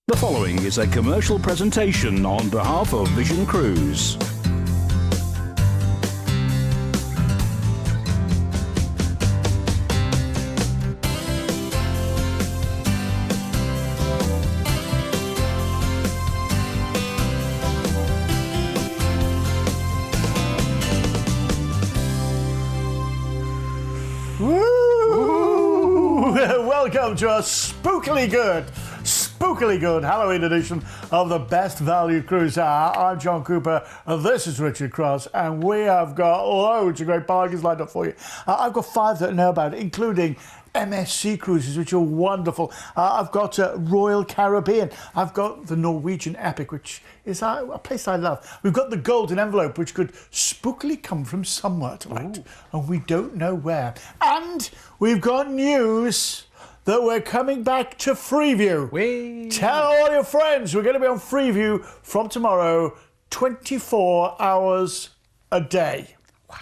The following is a commercial presentation on behalf of Vision Cruise. Woo! Welcome to a spookily good Halloween edition of the Best Value Cruise Hour. I'm John Cooper, and this is Richard Cross, and we have got loads of great bargains lined up for you. I've got 5 that I know about, including MSC cruises, which are wonderful. I've got Royal Caribbean. I've got the Norwegian Epic, which is a place I love. We've got the Golden Envelope, which could spookily come from somewhere tonight, and we don't know where. And we've got news that we're coming back to Freeview. Tell all your friends we're going to be on Freeview from tomorrow, 24 hours a day. Wow.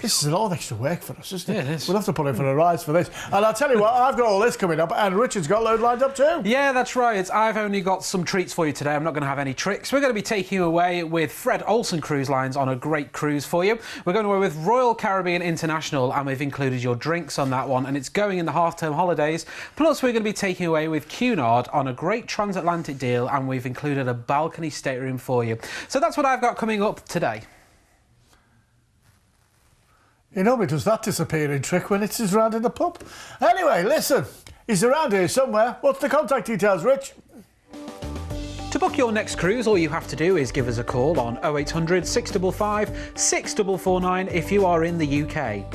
This is a lot of extra work for us, isn't it? Yeah, it is. We'll have to put in for a rise for this. And I'll tell you what, I've got all this coming up, and Richard's got a load lined up too. Yeah, that's right. I've only got some treats for you today. I'm not going to have any tricks. We're going to be taking you away with Fred Olsen Cruise Lines on a great cruise for you. We're going away with Royal Caribbean International, and we've included your drinks on that one, and it's going in the half-term holidays. Plus, we're going to be taking you away with Cunard on a great transatlantic deal, and we've included a balcony stateroom for you. So that's what I've got coming up today. He normally does that disappearing trick when it's around in the pub. Anyway, listen, he's around here somewhere. What's the contact details, Rich? To book your next cruise, all you have to do is give us a call on 0800 655 6449 if you are in the UK.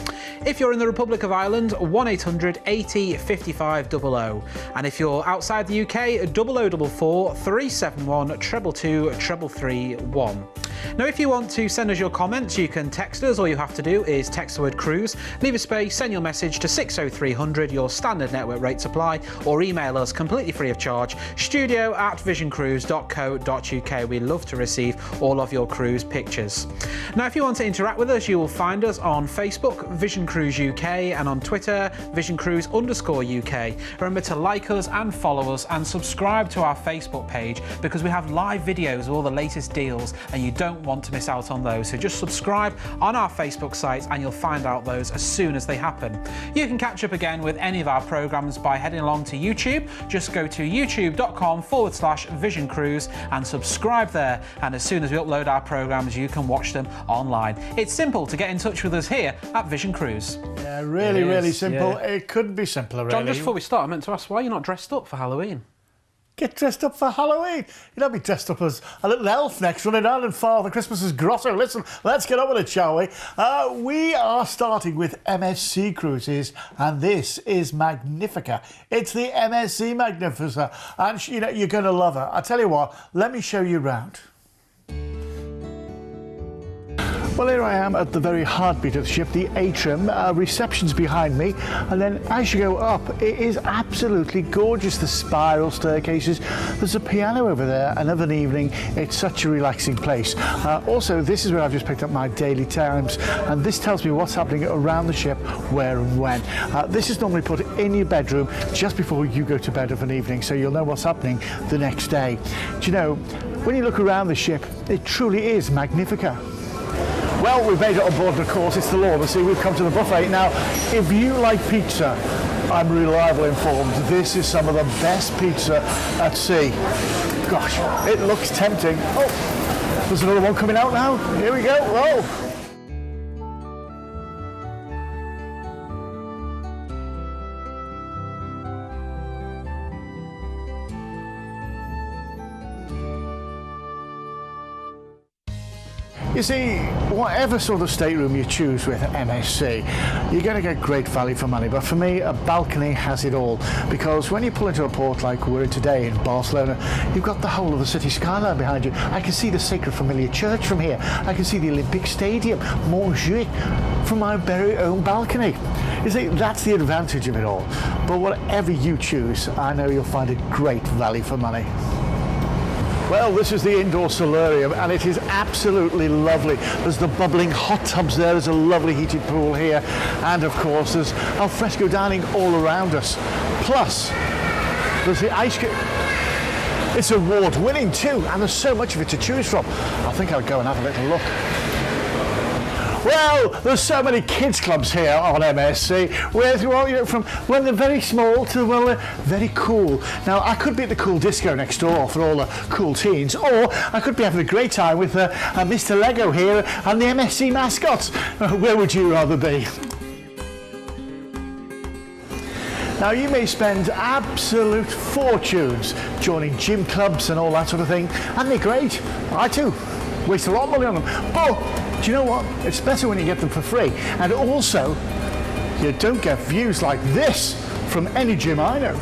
If you're in the Republic of Ireland, 1800 80 55 00. And if you're outside the UK, 0044 371 222 3331. Now, if you want to send us your comments, you can text us. All you have to do is text the word cruise, leave a space, send your message to 60300, your standard network rate supply, or email us completely free of charge, studio@visioncruise.co.uk. We love to receive all of your cruise pictures. Now, if you want to interact with us, you will find us on Facebook, Vision Cruise UK, and on Twitter, VisionCruise_UK. Remember to like us and follow us and subscribe to our Facebook page, because we have live videos of all the latest deals and you don't want to miss out on those. So just subscribe on our Facebook site and you'll find out those as soon as they happen. You can catch up again with any of our programmes by heading along to YouTube. Just go to youtube.com/Vision Cruise and subscribe there, and as soon as we upload our programmes you can watch them online. It's simple to get in touch with us here at Vision Cruise. Yeah, really simple. Yeah. It couldn't be simpler, really. John, just before we start, I meant to ask why you're not dressed up for Halloween. Get dressed up for Halloween. You don't be dressed up as a little elf next, running around and Father Christmas's grotto. Listen, let's get on with it, shall we? We are starting with MSC Cruises, and this is Magnifica. It's the MSC Magnifica, and you know, you're going to love her. I tell you what, let me show you around. Well, here I am at the very heartbeat of the ship, the atrium. Reception's behind me, and then as you go up, it is absolutely gorgeous. The spiral staircases. There's a piano over there, and of an evening, it's such a relaxing place. Also, this is where I've just picked up my Daily Times, and this tells me what's happening around the ship, where and when. This is normally put in your bedroom just before you go to bed of an evening, so you'll know what's happening the next day. Do you know, when you look around the ship, it truly is Magnifica. Well, we've made it on board, and of course, it's the law. See, we've come to the buffet. Now, if you like pizza, I'm reliably informed this is some of the best pizza at sea. Gosh, it looks tempting. Oh, there's another one coming out now. Here we go. Whoa. You see, whatever sort of stateroom you choose with MSC, you're going to get great value for money. But for me, a balcony has it all, because when you pull into a port like we're in today in Barcelona, you've got the whole of the city skyline behind you. I can see the Sacred Familiar Church from here. I can see the Olympic Stadium, Montjuic, from my very own balcony. You see, that's the advantage of it all. But whatever you choose, I know you'll find a great value for money. Well, this is the indoor solarium, and it is absolutely lovely. There's the bubbling hot tubs there, there's a lovely heated pool here, and of course there's alfresco dining all around us. Plus, there's the ice cream. It's award-winning too, and there's so much of it to choose from. I think I'll go and have a little look. Well, there's so many kids clubs here on MSC, where from when they're very small to well, they're very cool. Now, I could be at the cool disco next door for all the cool teens, or I could be having a great time with Mr. Lego here and the MSC mascots. Where would you rather be? Now, you may spend absolute fortunes joining gym clubs and all that sort of thing, and they're great. I too waste a lot of money on them. But do you know what? It's better when you get them for free. And also, you don't get views like this from any gym I know.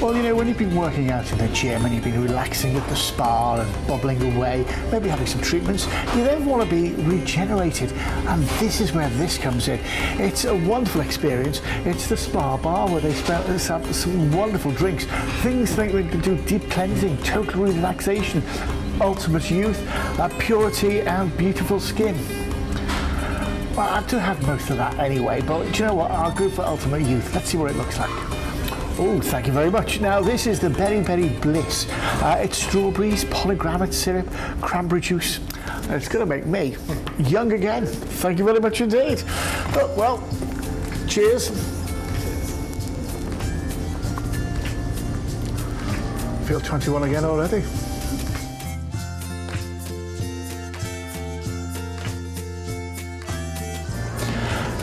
Well, you know, when you've been working out in the gym and you've been relaxing at the spa and bubbling away, maybe having some treatments, you then want to be regenerated. And this is where this comes in. It's a wonderful experience. It's the spa bar where they have some wonderful drinks. Things like we can do deep cleansing, total relaxation, ultimate youth, purity and beautiful skin. Well, I do have most of that anyway, but do you know what? I'll go for ultimate youth. Let's see what it looks like. Oh, thank you very much. Now, this is the Berry Berry Bliss. It's strawberries, pomegranate syrup, cranberry juice. It's going to make me young again. Thank you very much indeed. But, well, cheers. Feel 21 again already.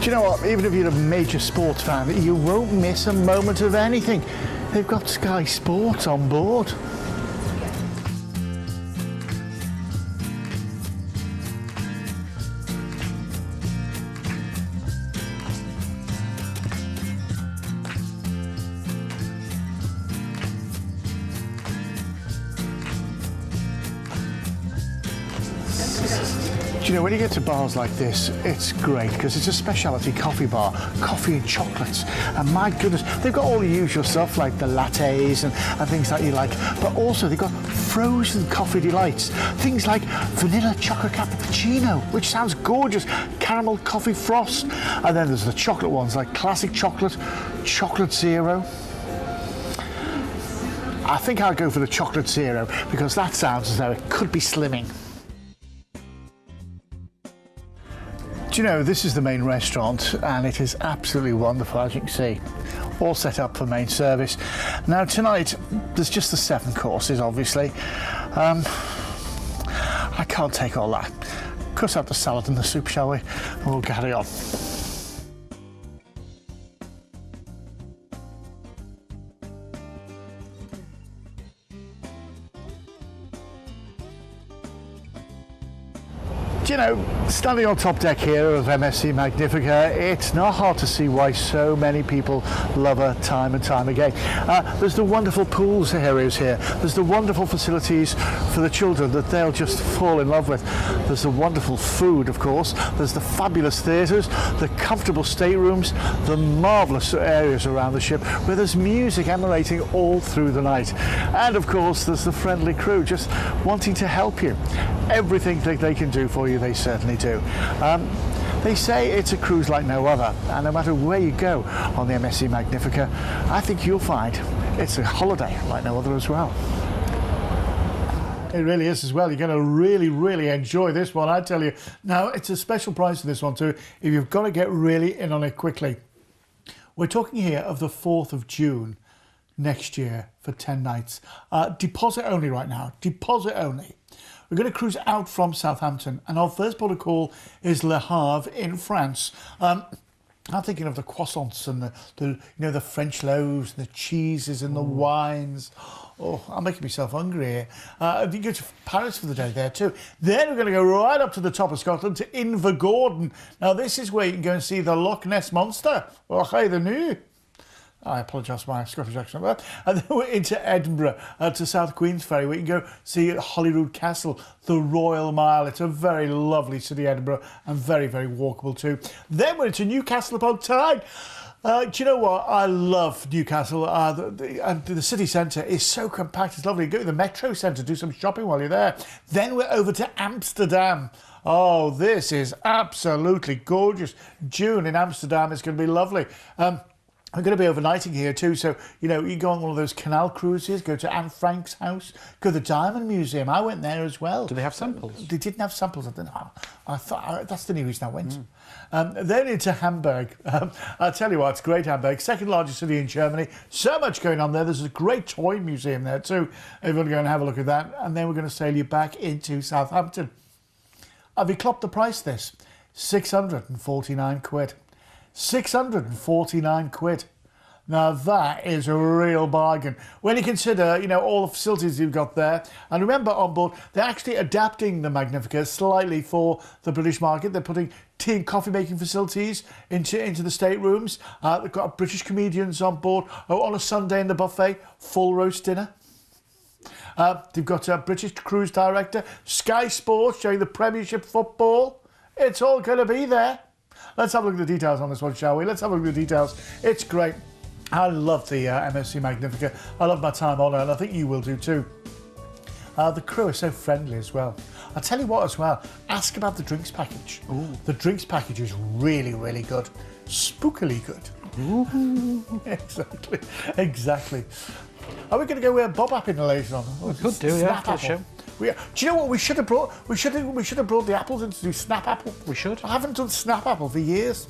Do you know what? Even if you're a major sports fan, you won't miss a moment of anything. They've got Sky Sports on board. You know, when you get to bars like this, it's great because it's a specialty coffee bar, coffee and chocolates. And my goodness, they've got all the usual stuff like the lattes and things that you like, but also they've got frozen coffee delights, things like vanilla chocolate cappuccino, which sounds gorgeous, caramel coffee frost, and then there's the chocolate ones like classic chocolate, chocolate zero. I think I'll go for the chocolate zero because that sounds as though it could be slimming. Do you know, this is the main restaurant and it is absolutely wonderful, as you can see. All set up for main service. Now tonight, there's just the 7 courses, obviously. I can't take all that. Cut out the salad and the soup, shall we? And we'll carry on. You know, standing on top deck here of MSC Magnifica, it's not hard to see why so many people love her time and time again. There's the wonderful pools areas here. There's the wonderful facilities for the children that they'll just fall in love with. There's the wonderful food, of course. There's the fabulous theatres, the comfortable staterooms, the marvellous areas around the ship where there's music emanating all through the night. And of course, there's the friendly crew just wanting to help you. Everything that they can do for you, they certainly do. They say it's a cruise like no other, and no matter where you go on the MSC Magnifica, I think you'll find it's a holiday like no other as well. It really is as well. You're going to really enjoy this one, I tell you. Now, it's a special price for this one too, if you've got to get really in on it quickly. We're talking here of the 4th of June next year for 10 nights. Deposit only right now, deposit only. We're going to cruise out from Southampton, and our first port of call is Le Havre in France. I'm thinking of the croissants and the French loaves, and the cheeses and the wines. Oh, I'm making myself hungry here. You go to Paris for the day there too. Then we're going to go right up to the top of Scotland to Invergordon. Now this is where you can go and see the Loch Ness Monster. Well, hey, the new. I apologise for my Scottish accent there. And then we're into Edinburgh, to South Queensferry, where you can go see Holyrood Castle, the Royal Mile. It's a very lovely city, Edinburgh, and very walkable too. Then we're into Newcastle upon Tyne. Do you know what? I love Newcastle. The city centre is so compact, it's lovely. Go to the Metro Centre, do some shopping while you're there. Then we're over to Amsterdam. Oh, this is absolutely gorgeous. June in Amsterdam is going to be lovely. I'm going to be overnighting here too, so, you know, you go on one of those canal cruises, go to Anne Frank's house, go to the Diamond Museum. I went there as well. Do they have samples? They didn't have samples. I thought that's the only reason I went. Then into Hamburg. I'll tell you what, it's great, Hamburg. Second largest city in Germany. So much going on there. There's a great toy museum there too, if you want to go and have a look at that. And then we're going to sail you back into Southampton. Have you clocked the price this? 649 quid. 649 quid. Now that is a real bargain when you consider, you know, all the facilities you've got there. And remember, on board, they're actually adapting the Magnifica slightly for the British market. They're putting tea and coffee making facilities into the staterooms. They've got British comedians on board. On a Sunday in the buffet, full roast dinner. They've got a British cruise director, Sky Sports showing the Premiership football. It's all going to be there. Let's have a look at the details on this one, shall we? Let's have a look at the details. It's great. I love the MSC Magnifica. I love my time on it, and I think you will do too. The crew are so friendly as well. I'll tell you what as well, ask about the drinks package. Ooh. The drinks package is really, really good. Spookily good. Ooh. Exactly. Are we going to go Bob App in later on? We could do, yeah. Do you know what we should have brought? We should have brought the apples in to do Snap Apple. We should. I haven't done Snap Apple for years.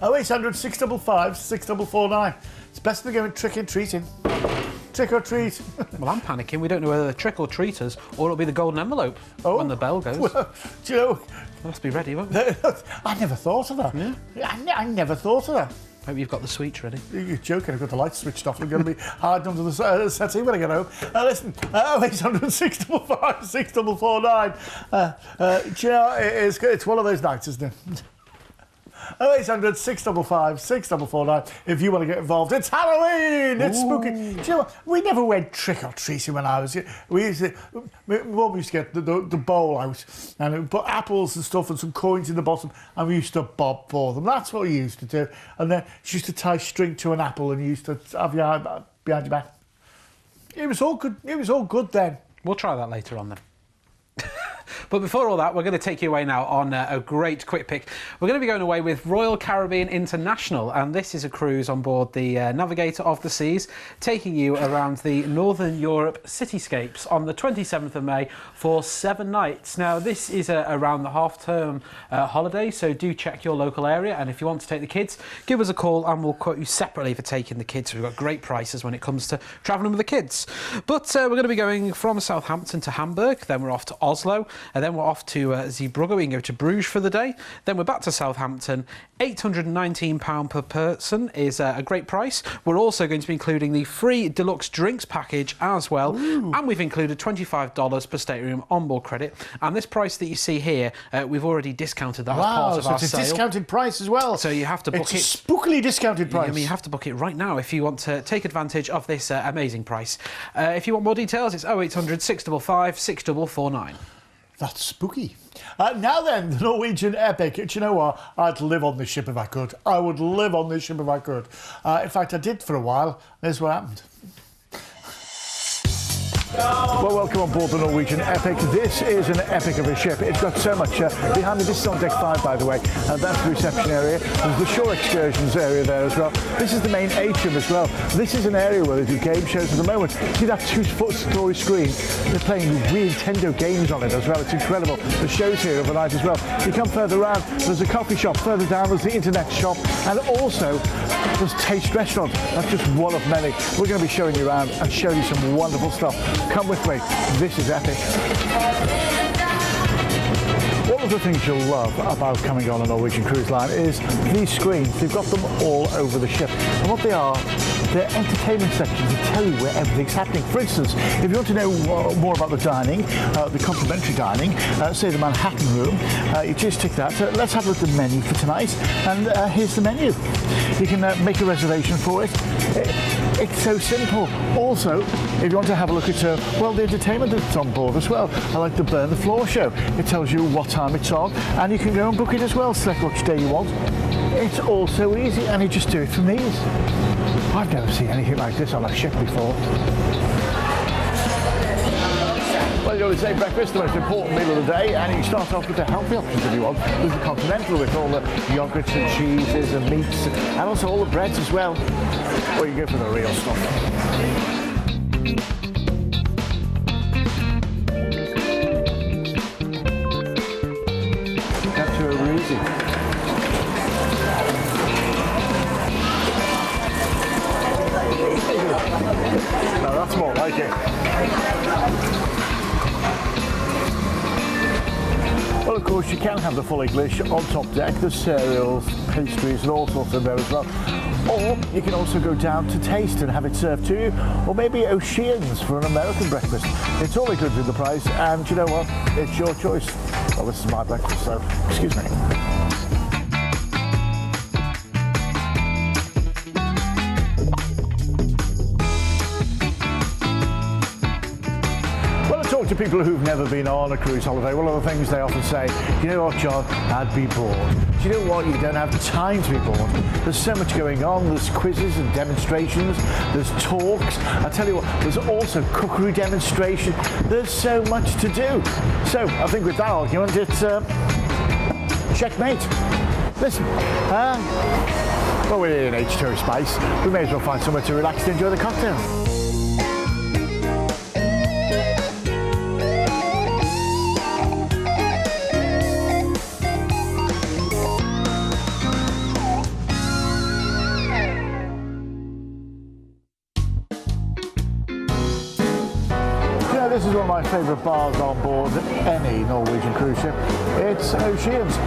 0800 655 6449. It's best to go in trick and treating. Trick or treat. Well, I'm panicking. We don't know whether the trick or treaters or it'll be the golden envelope when the bell goes. Well, do you know? Let's be ready, won't we? I never thought of that. Yeah. I never thought of that. Hope you've got the sweets ready. You're joking, I've got the lights switched off. I'm going to be hard under the settee when I get home. Listen, 0800 655 6449. Do you know, it's one of those nights, isn't it? 0800 655 6449 if you want to get involved. It's Halloween! It's spooky. Do you know what? We never went trick-or-treating when I was... We used to... My mum used to get the bowl out and put apples and stuff and some coins in the bottom, and we used to bob for them. That's what we used to do. And then she used to tie string to an apple and you used to have your hand behind your back. It was all good. It was all good then. We'll try that later on then. But before all that, we're going to take you away now on a great quick pick. We're going to be going away with Royal Caribbean International, and this is a cruise on board the Navigator of the Seas, taking you around the Northern Europe cityscapes on the 27th of May for 7 nights. Now, this is around the half-term holiday, so do check your local area, and if you want to take the kids, give us a call and we'll quote you separately for taking the kids. We've got great prices when it comes to travelling with the kids. But we're going to be going from Southampton to Hamburg, then we're off to Oslo, and then we're off to Zeebrugge. We can go to Bruges for the day. Then we're back to Southampton. £819 per person is a great price. We're also going to be including the free deluxe drinks package as well. Ooh. And we've included $25 per stateroom onboard credit. And this price that you see here, we've already discounted that as part of our sale. It's a discounted price as well. So you have to book it. It's a spookily discounted price. I mean, you have to book it right now if you want to take advantage of this amazing price. If you want more details, it's 0800 655 6449. That's spooky. Now then, the Norwegian Epic. Do you know what? I'd live on this ship if I could. I would live on this ship if I could. In fact, I did for a while. Here's what happened. Well, welcome on board the Norwegian Epic. This is an epic of a ship. It's got so much behind me. This is on deck 5, by the way. That's the reception area. There's the shore excursions area there as well. This is the main atrium as well. This is an area where they do game shows at the moment. See that 2-foot-story screen? They're playing Wii Nintendo games on it as well. It's incredible. The show's here overnight as well. You come further around, there's a coffee shop. Further down, there's the internet shop. And also, there's Taste Restaurant. That's just one of many. We're going to be showing you around and show you some wonderful stuff. Come with me. This is epic. One of the things you'll love about coming on a Norwegian Cruise Line is these screens. They've got them all over the ship. And what they are, they're entertainment sections that tell you where everything's happening. For instance, if you want to know more about the dining, the complimentary dining, say the Manhattan room, you just tick that. Let's have a look at the menu for tonight. And here's the menu. You can make a reservation for it. It's so simple. Also, if you want to have a look at well, the entertainment that's on board as well. I like the Burn the Floor show. It tells you what time it's on, and you can go and book it as well. Select which day you want. It's all so easy, and you just do it from these. I've never seen anything like this on a ship before. Well, know, it's a breakfast, the most important meal of the day, and you start off with the healthy options if you want. There's the continental with all the yogurts and cheeses and meats, and also all the breads as well. Or you go for the real stuff. That's really easy. No, that's more like it. Well, of course, you can have the full English on top deck. There's cereals, pastries and all sorts in there as well. Or you can also go down to Taste and have it served to you, or maybe O'Shea's for an American breakfast. It's all included in the price, and you know what? It's your choice. Well, this is my breakfast, so excuse me. To people who've never been on a cruise holiday, one of the things they often say, you know what, John, I'd be bored. Do you know what? You don't have time to be bored. There's so much going on. There's quizzes and demonstrations. There's talks. I tell you what, there's also cookery demonstration. There's so much to do. So I think with that argument, it's checkmate. Listen, well, we're in H2O Spice. We may as well find somewhere to relax and enjoy the cocktail. This is one of my favourite bars on board any Norwegian cruise ship. It's O'Shea's.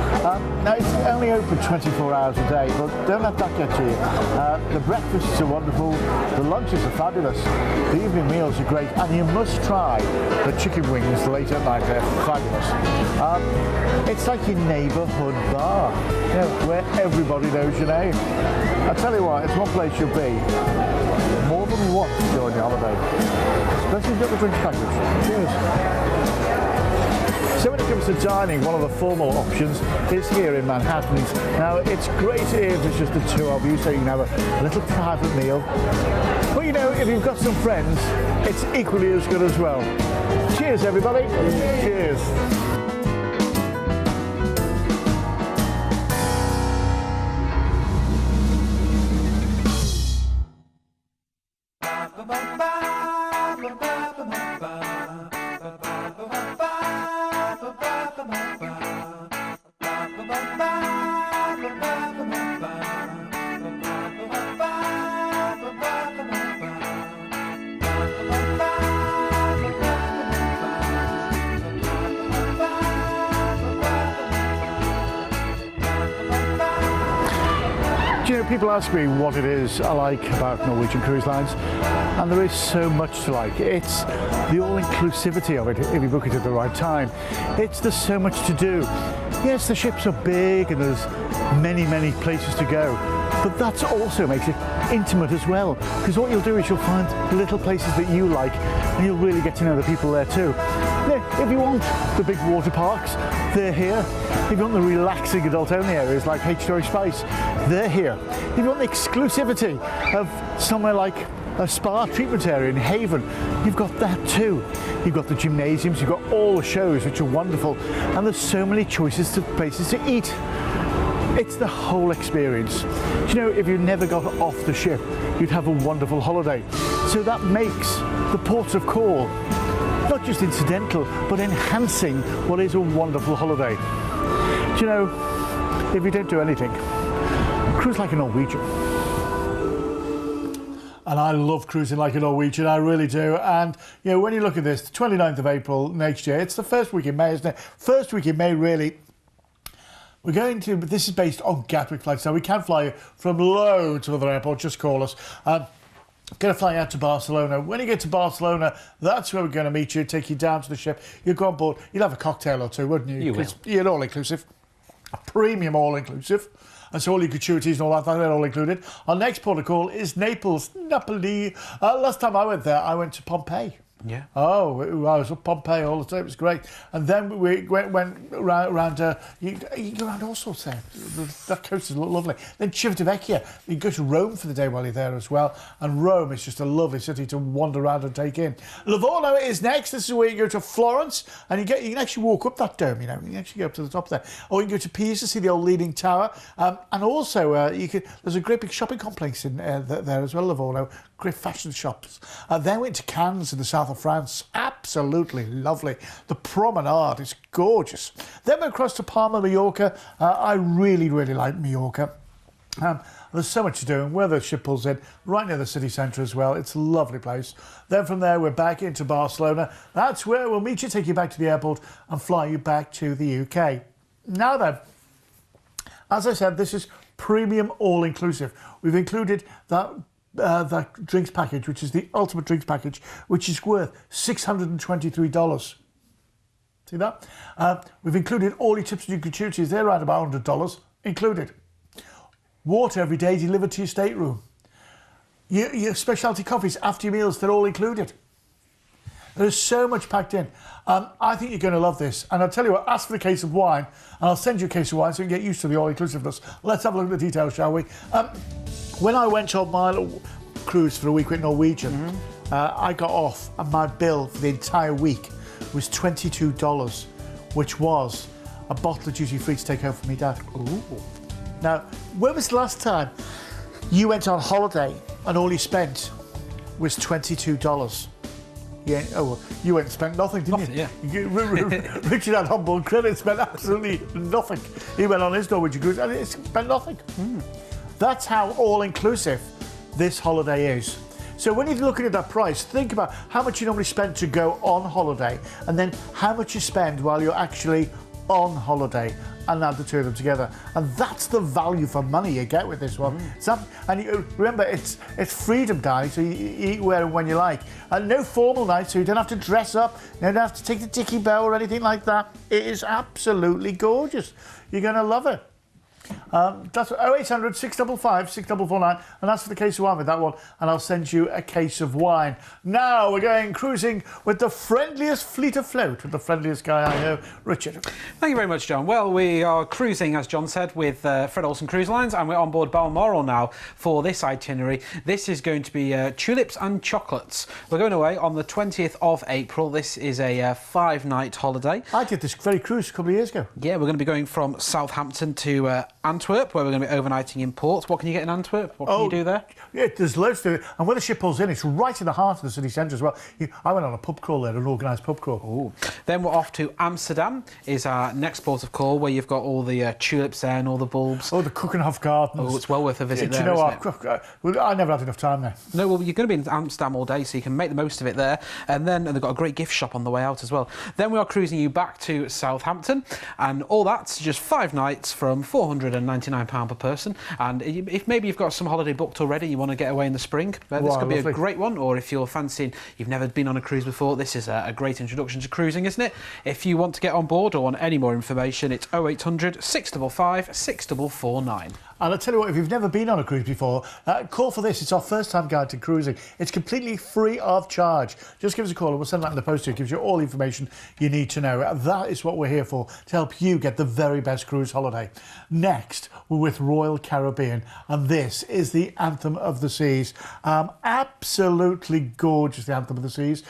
Now, it's only open 24 hours a day, but don't let that get to you. The breakfasts are wonderful, the lunches are fabulous, the evening meals are great, and you must try the chicken wings late at night. They're fabulous. It's like your neighbourhood bar, you know, where everybody knows your name. I tell you what, it's one place you'll be more than once during your holiday. Especially if you've got the drinks package. Cheers. So when it comes to dining, one of the formal options is here in Manhattan. Now, it's great if there's just the two of you, so you can have a little private meal. But you know, if you've got some friends, it's equally as good as well. Cheers, everybody. Cheers. You know, people ask me what it is I like about Norwegian Cruise Lines, and there is so much to like. It's the all-inclusivity of it if you book it at the right time. There's so much to do. Yes, the ships are big and there's many places to go, but that also makes it intimate as well, because what you'll do is you'll find little places that you like, and you'll really get to know the people there too. If you want the big water parks, they're here. If you want the relaxing adult-only areas like H2O Spice, they're here. If you want the exclusivity of somewhere like a spa treatment area in Haven, you've got that too. You've got the gymnasiums, you've got all the shows, which are wonderful, and there's so many choices of places to eat. It's the whole experience. You know, if you never got off the ship, you'd have a wonderful holiday. So that makes the ports of call not just incidental, but enhancing what is a wonderful holiday. Do you know, if you don't do anything, cruise like a Norwegian. And I love cruising like a Norwegian, I really do. And, you know, when you look at this, the 29th of April next year, it's the first week in May, isn't it? First week in May, really. We're going to, but this is based on Gatwick flights. Now, we can fly from loads of other airports, just call us. Going to fly out to Barcelona. When you get to Barcelona, that's where we're going to meet you, take you down to the ship. You'll go on board, you'll have a cocktail or two, wouldn't you? You will. You're all-inclusive. A premium all-inclusive. And so all your gratuities and all that, they're all included. Our next port of call is Naples, Napoli. Last time I went there, I went to Pompeii. Yeah. Oh, I was up Pompeii all the time. It was great. And then we went around. You go around all sorts there. That coast is lovely. Then Civitavecchia. You go to Rome for the day while you're there as well. And Rome is just a lovely city to wander around and take in. Livorno is next. This is where you go to Florence, and you can actually walk up that dome. You can actually go up to the top there. Or you can go to Pisa, see the old Leaning Tower, and also there's a great big shopping complex in there as well, Livorno. Great fashion shops. Then went to Cannes in the south of France. Absolutely lovely. The promenade is gorgeous. Then went across to Palma, Mallorca. I really, really like Mallorca. There's so much to do, and where the ship pulls in, right near the city centre as well. It's a lovely place. Then from there, we're back into Barcelona. That's where we'll meet you, take you back to the airport, and fly you back to the UK. Now then, as I said, this is premium all-inclusive. We've included that drinks package, which is the ultimate drinks package, which is worth $623. See that? We've included all your tips and your gratuities. They're around about $100 included. Water every day delivered to your stateroom. Your specialty coffees after your meals, they're all included. There's so much packed in. I think you're going to love this. And I'll tell you what, ask for a case of wine, and I'll send you a case of wine so you can get used to the all-inclusiveness. Let's have a look at the details, shall we? When I went on my little cruise for a week with Norwegian, I got off, and my bill for the entire week was $22, which was a bottle of duty free to take home for me dad. Ooh. Now, when was the last time you went on holiday and all you spent was $22? Yeah, you went and spent nothing, didn't you? Yeah. Richard had on-board credit, spent absolutely nothing. He went on his Norwegian cruise and he spent nothing. That's how all-inclusive this holiday is. So when you're looking at that price, think about how much you normally spend to go on holiday, and then how much you spend while you're actually on holiday, and add the two of them together. And that's the value for money you get with this one. Remember, it's freedom dining, so you eat where and when you like. And no formal night, so you don't have to dress up, you don't have to take the dicky bow or anything like that. It is absolutely gorgeous. You're going to love it. That's 0800 655 6449, and that's for the case of wine with that one, and I'll send you a case of wine. Now we're going cruising with the friendliest fleet afloat, with the friendliest guy I know, Richard. Thank you very much, John. Well, we are cruising, as John said, with Fred Olsen Cruise Lines, and we're on board Balmoral now for this itinerary. This is going to be tulips and chocolates. We're going away on the 20th of April. This is a 5-night holiday. I did this very cruise a couple of years ago. Yeah, we're going to be going from Southampton to Antwerp, where we're going to be overnighting in port. What can you get in Antwerp? What can you do there? Yeah, there's loads to do. And when the ship pulls in, it's right in the heart of the city centre as well. I went on a pub crawl there, an organised pub crawl. Ooh. Then we're off to Amsterdam, is our next port of call, where you've got all the tulips there and all the bulbs. Oh, the Keukenhof Gardens. Oh, it's well worth a visit there, do you know isn't what? I never had enough time there. No, well, you're going to be in Amsterdam all day, so you can make the most of it there. And then they've got a great gift shop on the way out as well. Then we are cruising you back to Southampton, and all that's just 5 nights from £499 per person. And if maybe you've got some holiday booked already, you want to get away in the spring, this could be a great one. Or if you're fancying, you've never been on a cruise before, this is a great introduction to cruising, isn't it? If you want to get on board or want any more information, it's 0800 655 6449. And I'll tell you what, if you've never been on a cruise before, call for this. It's our first-time guide to cruising. It's completely free of charge. Just give us a call and we'll send that in the post to you. It gives you all the information you need to know. That is what we're here for, to help you get the very best cruise holiday. Next, we're with Royal Caribbean, and this is the Anthem of the Seas. Absolutely gorgeous, the Anthem of the Seas.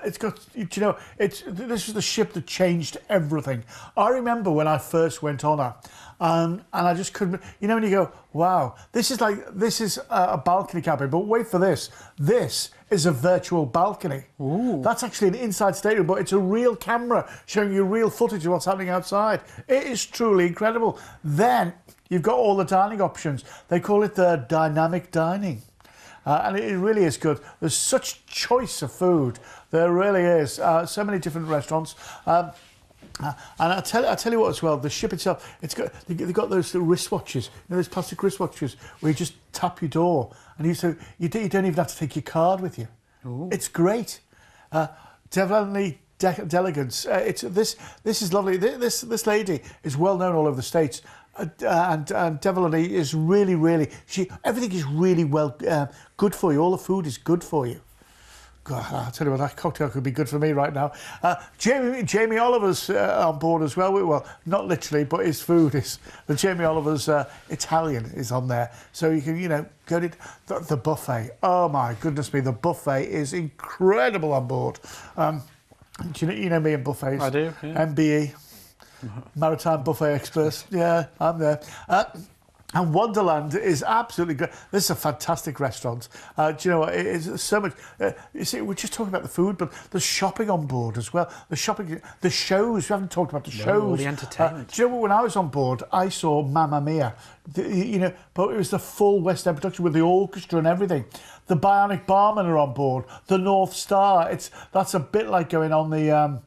It's got, this was the ship that changed everything. I remember when I first went on her, and I just couldn't, when you go, wow, this is a balcony cabin, but wait for this. This is a virtual balcony. Ooh. That's actually an inside stateroom, but it's a real camera showing you real footage of what's happening outside. It is truly incredible. Then you've got all the dining options. They call it the dynamic dining. And it really is good. There's such choice of food. There really is. So many different restaurants. And I'll tell you what as well, the ship itself, they've got those wristwatches, those plastic wristwatches where you just tap your door and you don't even have to take your card with you. Ooh. It's great. Definitely d'elegance. This is lovely. This lady is well known all over the States. And Devolany is really, everything is really well good for you. All the food is good for you. God, I'll tell you what, that cocktail could be good for me right now. Jamie Oliver's on board as well. Well, not literally, but his food is. The Jamie Oliver's Italian is on there. So you can, go to the buffet. Oh my goodness me, the buffet is incredible on board. You know me and buffets. I do, yeah. MBE, Maritime Buffet Express. Yeah, I'm there. And Wonderland is absolutely great. This is a fantastic restaurant. Do you know what? It is so much. You see, we're just talking about the food, but there's shopping on board as well. The shows. We haven't talked about the shows. The entertainment. Do you know what? When I was on board, I saw Mamma Mia. But it was the full West End production with the orchestra and everything. The Bionic Barman are on board. The North Star. That's a bit like going on the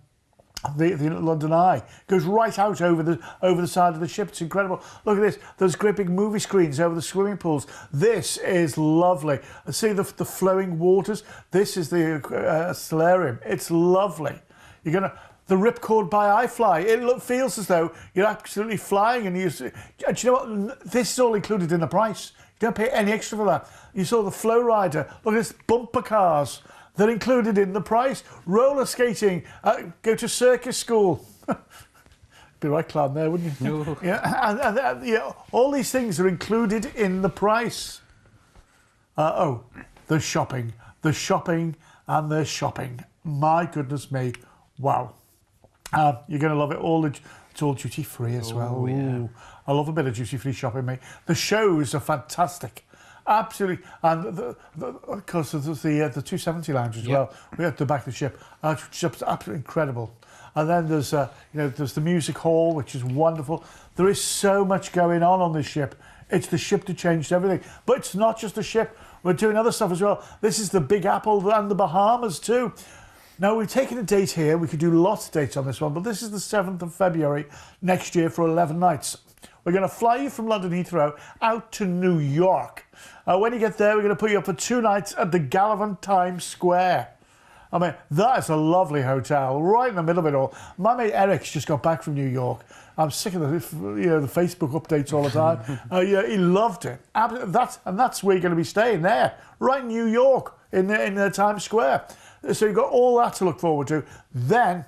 London Eye. Goes right out over the side of the ship. It's incredible. Look at this. There's great big movie screens over the swimming pools. This is lovely. See the flowing waters. This is the solarium. It's lovely. The ripcord by iFly. It feels as though you're absolutely flying. And do you know what? This is all included in the price. You don't pay any extra for that. You saw the flow rider. Look at this, bumper cars. They're included in the price. Roller skating, go to circus school. Be right clown there, wouldn't you? No. Yeah, and all these things are included in the price. The shopping, and the shopping. My goodness me, wow. You're going to love it. It's all duty free as well. Yeah. Ooh, I love a bit of duty free shopping, mate. The shows are fantastic. Absolutely, and of course there's the 270 lounge as well. We're at the back of the ship, which is absolutely incredible. And then there's there's the music hall, which is wonderful. There is so much going on this ship. It's the ship that changed everything, but it's not just the ship. We're doing other stuff as well. This is the Big Apple and the Bahamas too. Now we've taken a date here. We could do lots of dates on this one, but this is the 7th of February next year for 11 nights. We're going to fly you from London Heathrow out to New York. When you get there, we're going to put you up for 2 nights at the Gallivant Times Square. I mean, that is a lovely hotel, right in the middle of it all. My mate Eric's just got back from New York. I'm sick of the Facebook updates all the time. He loved it. That's where you're going to be staying there, right in New York, in the Times Square. So you've got all that to look forward to. Then,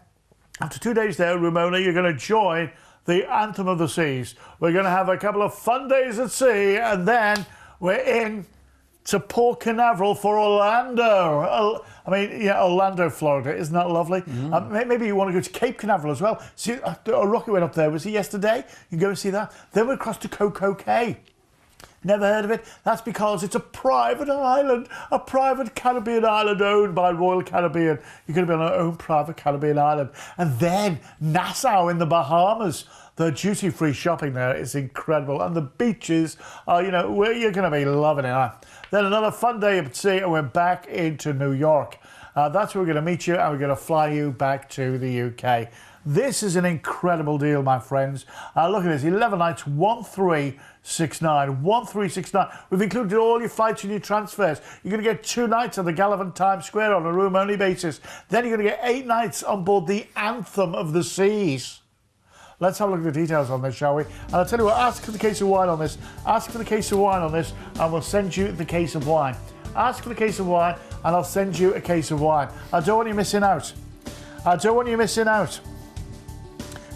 after 2 days there, Ramona, you're going to join the Anthem of the Seas. We're going to have a couple of fun days at sea, and then we're in to Port Canaveral for Orlando. Orlando, Florida. Isn't that lovely? Maybe you want to go to Cape Canaveral as well. See, a rocket went up there. Was he yesterday? You can go and see that. Then we're across to Coco Cay. Never heard of it? That's because it's a private island, a private Caribbean island owned by Royal Caribbean. You're going to be on our own private Caribbean island. And then Nassau in the Bahamas. The duty-free shopping there is incredible. And the beaches are, where you're going to be loving it. Then another fun day at sea, and we're back into New York. That's where we're going to meet you, and we're going to fly you back to the UK. This is an incredible deal, my friends. Look at this, 11 nights, 1369. 1369. We've included all your flights and your transfers. You're going to get 2 nights at the Gallivant Times Square on a room-only basis. Then you're going to get 8 nights on board the Anthem of the Seas. Let's have a look at the details on this, shall we? And I'll tell you what, ask for the case of wine on this. Ask for the case of wine on this, and we'll send you the case of wine. Ask for the case of wine, and I'll send you a case of wine. I don't want you missing out. I don't want you missing out.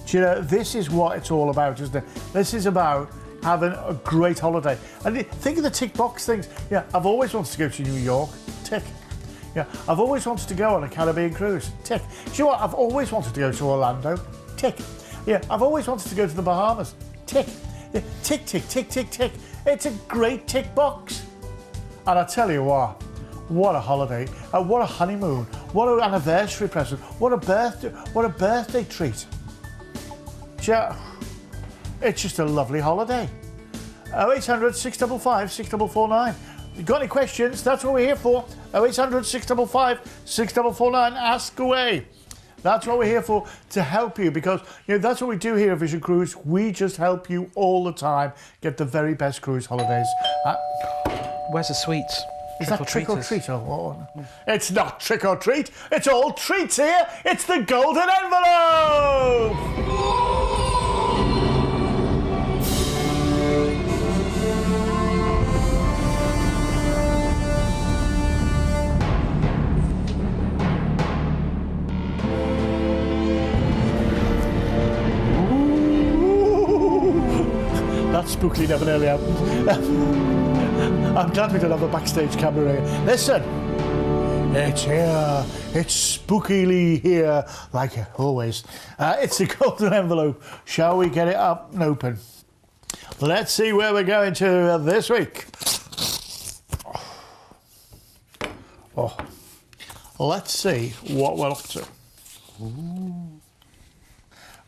Do you know, this is what it's all about, isn't it? This is about having a great holiday. And think of the tick box things. Yeah, I've always wanted to go to New York. Tick. Yeah, I've always wanted to go on a Caribbean cruise. Tick. Do you know what? I've always wanted to go to Orlando. Tick. Yeah, I've always wanted to go to the Bahamas. Tick. Yeah, tick, tick, tick, tick, tick. It's a great tick box. And I tell you what a holiday. What a honeymoon. What an anniversary present. What a birthday treat. Yeah, it's just a lovely holiday. 0800 655 6449. If you've got any questions, that's what we're here for. 0800 655 6449. Ask away. That's what we're here for, to help you, because that's what we do here at Vision Cruise. We just help you all the time get the very best cruise holidays. Where's the sweets? Is that trick or treat? It's not trick or treat. It's all treats here. It's the golden envelope. spookily never nearly happened. I'm glad we don't have a backstage camera here. Listen, it's here. It's spookily here, like always. It's a golden envelope. Shall we get it up and open? Let's see where we're going to this week. Oh, let's see what we're up to. Ooh.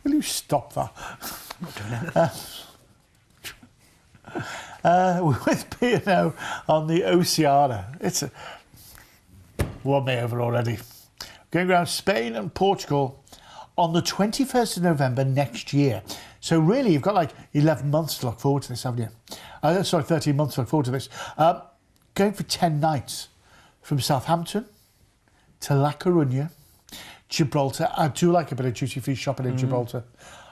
Will you stop that? With P&O on the Oceania. It's won me over already. Going around Spain and Portugal on the 21st of November next year. So really, you've got like 11 months to look forward to this, haven't you? Sorry, 13 months to look forward to this. Going for 10 nights from Southampton to La Coruña, Gibraltar. I do like a bit of duty-free shopping in Gibraltar.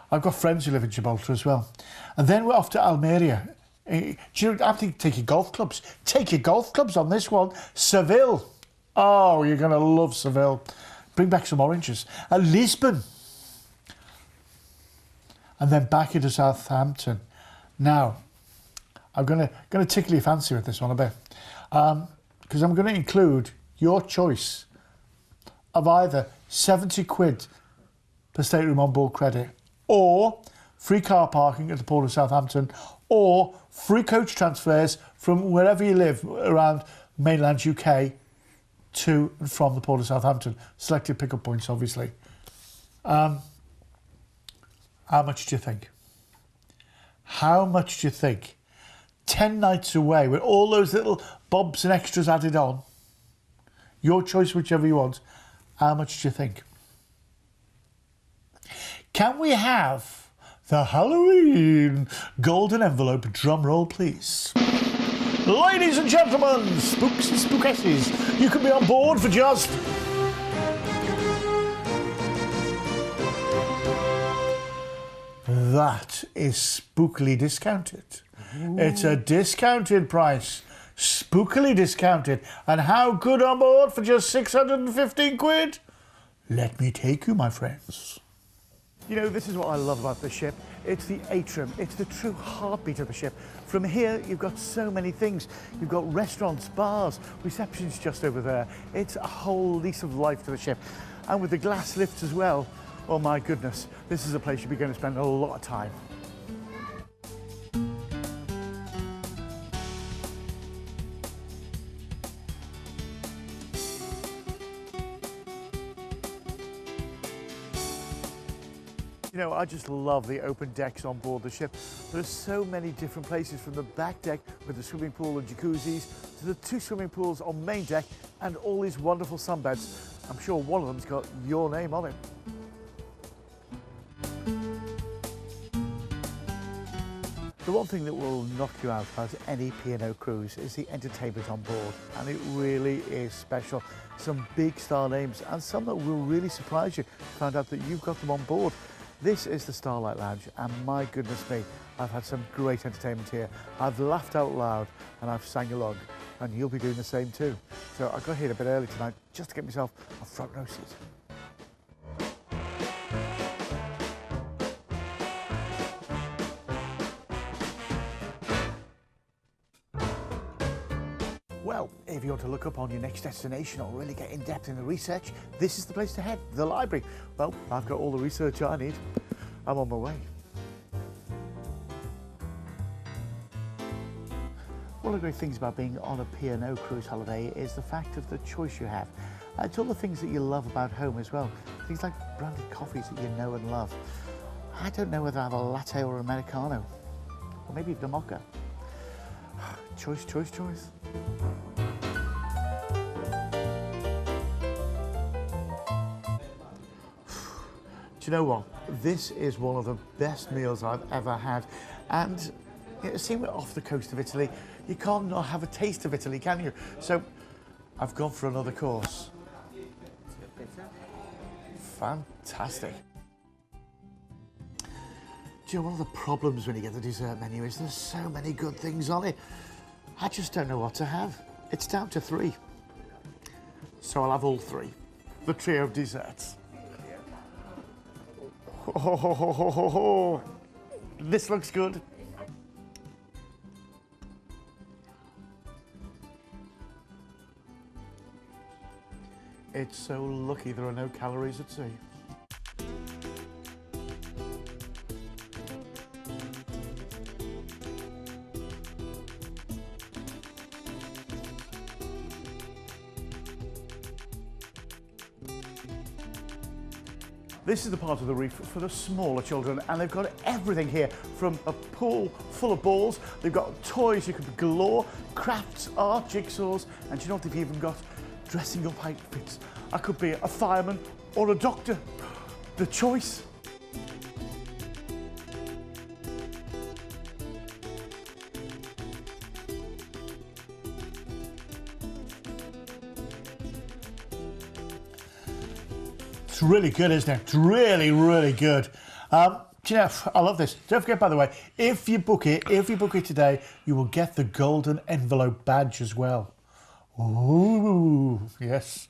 I've got friends who live in Gibraltar as well. And then we're off to Almeria. Do you know, I think take your golf clubs. Take your golf clubs on this one. Seville. Oh, you're going to love Seville. Bring back some oranges. Lisbon. And then back into Southampton. Now, I'm going to tickle your fancy with this one a bit. Because I'm going to include your choice of either 70 quid per stateroom on board credit, or free car parking at the Port of Southampton, or free coach transfers from wherever you live around mainland UK to and from the Port of Southampton. Selected pickup points, obviously. How much do you think? How much do you think? 10 nights away with all those little bobs and extras added on. Your choice, whichever you want. How much do you think? Can we have the Halloween golden envelope? Drum roll, please. Ladies and gentlemen, spooks and spookesses, you can be on board for just... That is spookily discounted. Ooh. It's a discounted price. Spookily discounted. And how good on board for just 615 quid? Let me take you, my friends. You know, this is what I love about the ship. It's the atrium. It's the true heartbeat of the ship. From here, you've got so many things. You've got restaurants, bars, receptions just over there. It's a whole lease of life to the ship. And with the glass lifts as well, oh my goodness, this is a place you'll be going to spend a lot of time. You know, I just love the open decks on board the ship. There's so many different places, from the back deck with the swimming pool and jacuzzis to the 2 swimming pools on main deck and all these wonderful sunbeds. I'm sure one of them's got your name on it. The one thing that will knock you out about any P&O cruise is the entertainment on board, and it really is special. Some big star names and some that will really surprise you. Find out that you've got them on board. This is the Starlight Lounge, and my goodness me, I've had some great entertainment here. I've laughed out loud and I've sang along, and you'll be doing the same too. So I got here a bit early tonight just to get myself a front row seat. Well, if you want to look up on your next destination or really get in depth in the research, this is the place to head, the library. Well, I've got all the research I need. I'm on my way. One of the great things about being on a P&O cruise holiday is the fact of the choice you have. It's all the things that you love about home as well. Things like branded coffees that you know and love. I don't know whether I have a latte or an Americano, or maybe even a mocha. Choice, choice, choice. Do you know what? This is one of the best meals I've ever had. And you know, seeing we're off the coast of Italy, you can't not have a taste of Italy, can you? So I've gone for another course. Fantastic. Do you know, one of the problems when you get the dessert menu is there's so many good things on it. I just don't know what to have. It's down to 3. So I'll have all 3. The trio of desserts. Oh, this looks good. It's so lucky there are no calories at sea. This is the part of the reef for the smaller children, and they've got everything here, from a pool full of balls, they've got toys you could galore, crafts, art, jigsaws, and do you know what, they've even got dressing up outfits. I could be a fireman or a doctor. The choice. It's really good, isn't it? It's really, really good. Do you know, I love this. Don't forget, by the way, if you book it today, you will get the golden envelope badge as well. Ooh, yes.